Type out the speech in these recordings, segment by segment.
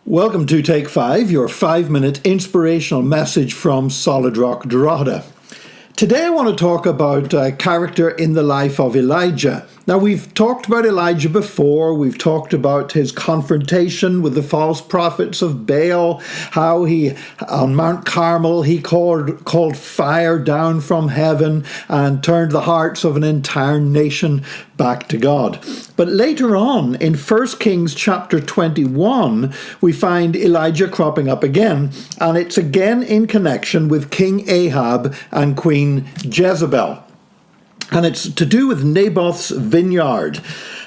Welcome to Take 5, your 5-minute inspirational message from Solid Rock Dorada. Today I want to talk about a character in the life of Elijah. Now, we've talked about Elijah before. We've talked about his confrontation with the false prophets of Baal, how he, on Mount Carmel, he called fire down from heaven and turned the hearts of an entire nation back to God. But later on, in 1 Kings chapter 21, we find Elijah cropping up again, and it's again in connection with King Ahab and Queen Jezebel. And it's to do with Naboth's vineyard,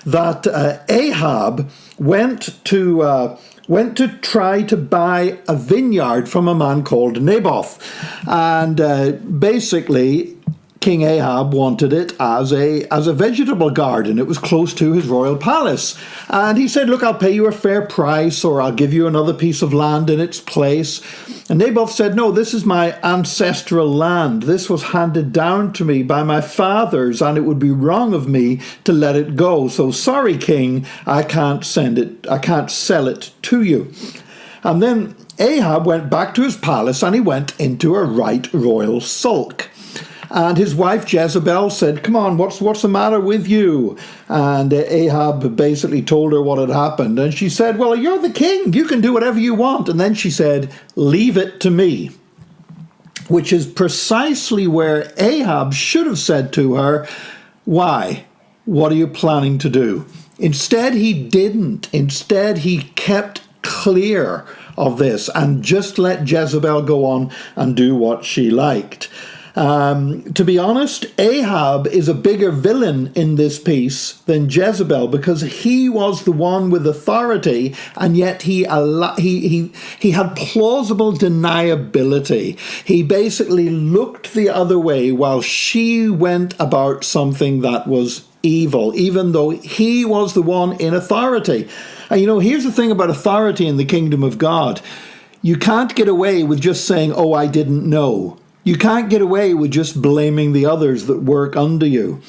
that Ahab went to try to buy a vineyard from a man called Naboth. And basically, King Ahab wanted it as a vegetable garden. It was close to his royal palace. And he said, look, I'll pay you a fair price, or I'll give you another piece of land in its place. And Naboth said, no, this is my ancestral land. This was handed down to me by my fathers, and it would be wrong of me to let it go. So sorry, King, I can't sell it to you. And then Ahab went back to his palace, and he went into a right royal sulk. And his wife Jezebel said, come on, what's the matter with you? And Ahab basically told her what had happened. And she said, well, you're the king. You can do whatever you want. And then she said, leave it to me. Which is precisely where Ahab should have said to her, why? What are you planning to do? Instead, he didn't. Instead, he kept clear of this and just let Jezebel go on and do what she liked. To be honest, Ahab is a bigger villain in this piece than Jezebel, because he was the one with authority, and yet he had plausible deniability. He basically looked the other way while she went about something that was evil, even though he was the one in authority. And here's the thing about authority in the kingdom of God. You can't get away with just saying, oh, I didn't know. You can't get away with just blaming the others that work under you.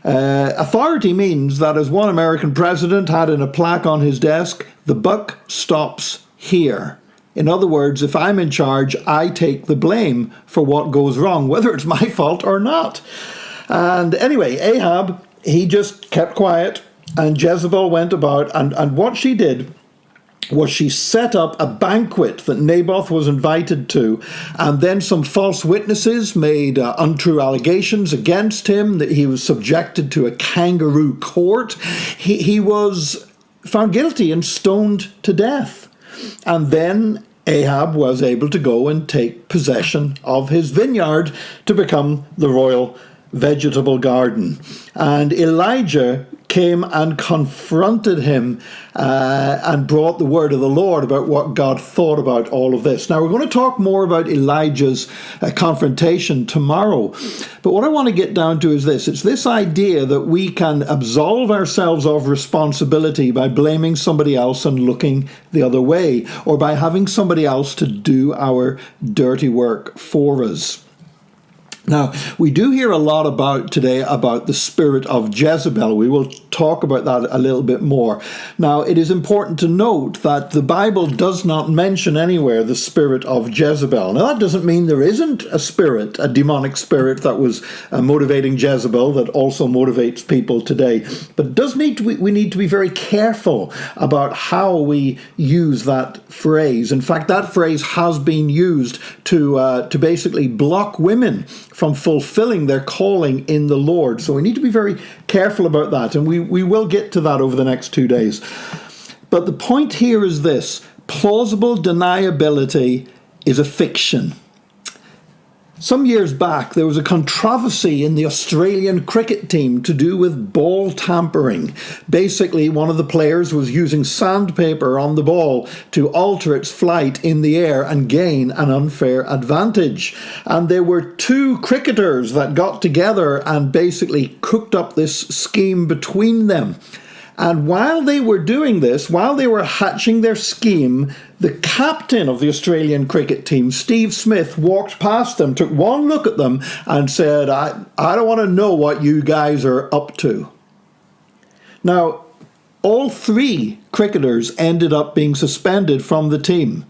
Authority means that, as one American president had in a plaque on his desk, the buck stops here. In other words, if I'm in charge, I take the blame for what goes wrong, whether it's my fault or not. And anyway, Ahab, he just kept quiet, and Jezebel went about, and what she did was she set up a banquet that Naboth was invited to, and then some false witnesses made untrue allegations against him, that he was subjected to a kangaroo court. He was found guilty and stoned to death. And then Ahab was able to go and take possession of his vineyard to become the royal vegetable garden. And Elijah came and confronted him and brought the word of the Lord about what God thought about all of this. Now, we're going to talk more about Elijah's confrontation tomorrow. But what I want to get down to is this. It's this idea that we can absolve ourselves of responsibility by blaming somebody else and looking the other way, or by having somebody else to do our dirty work for us. Now, we do hear a lot today about the spirit of Jezebel. We will talk about that a little bit more. Now, it is important to note that the Bible does not mention anywhere the spirit of Jezebel. Now, that doesn't mean there isn't a spirit, a demonic spirit that was motivating Jezebel, that also motivates people today. But we need to be very careful about how we use that phrase. In fact, that phrase has been used to basically block women from fulfilling their calling in the Lord. So we need to be very careful about that, and we will get to that over the next 2 days. But the point here is this: plausible deniability is a fiction. Some years back, there was a controversy in the Australian cricket team to do with ball tampering. Basically, one of the players was using sandpaper on the ball to alter its flight in the air and gain an unfair advantage. And there were two cricketers that got together and basically cooked up this scheme between them. And while they were doing this, while they were hatching their scheme, the captain of the Australian cricket team, Steve Smith, walked past them, took one look at them and said, I don't want to know what you guys are up to. Now, all 3 cricketers ended up being suspended from the team.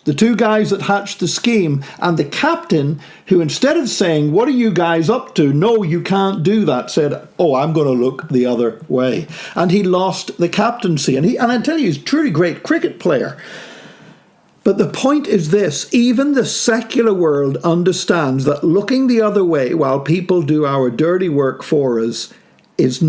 The 2 guys that hatched the scheme and the captain, who instead of saying, "What are you guys up to? No, you can't do that," said, "Oh, I'm going to look the other way." And he lost the captaincy. And I tell you, he's a truly great cricket player. But the point is this: even the secular world understands that looking the other way while people do our dirty work for us is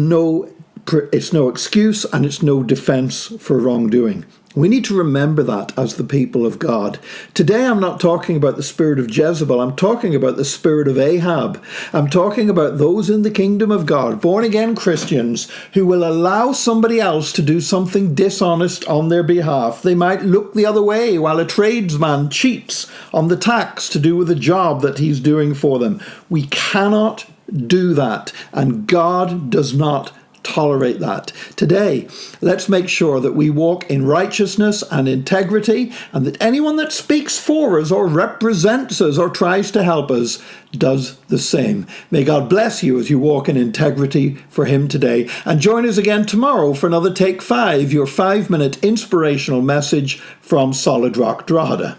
it's no excuse and it's no defense for wrongdoing. We need to remember that as the people of God. Today I'm not talking about the spirit of Jezebel. I'm talking about the spirit of Ahab. I'm talking about those in the kingdom of God, born-again Christians, who will allow somebody else to do something dishonest on their behalf. They might look the other way while a tradesman cheats on the tax to do with a job that he's doing for them. We cannot do that, and God does not tolerate that. Today, let's make sure that we walk in righteousness and integrity, and that anyone that speaks for us or represents us or tries to help us does the same. May God bless you as you walk in integrity for him today. And join us again tomorrow for another Take 5, your 5-minute inspirational message from Solid Rock Drogheda.